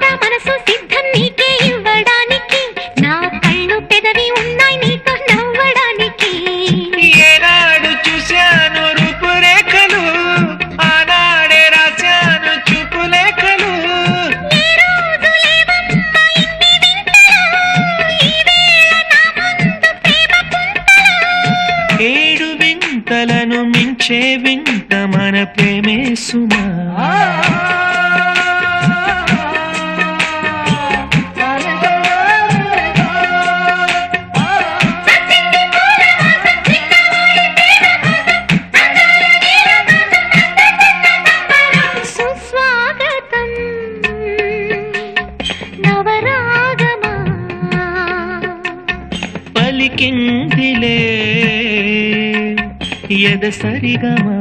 మాట మనసు సిద్ధం నీకే ఇవ్వడానికి నా కళ్ళు పెదవి ఉన్నాయి నీతో నవ్వడానికి ఏనాడు చూశాను రూపురేఖలు ఆనాడే రాశాను చూపులేఖలు ఏ రోజు లేవమ్మా ఇన్ని వింతలు ఈ వేళ నా ముందు ప్రేమ పుంతలు 7 వింతలను మించే వింత మన ప్రేమే సుమా సుస్వాగతం నవరాగమా పలికిందిలే ఎద సరిగమా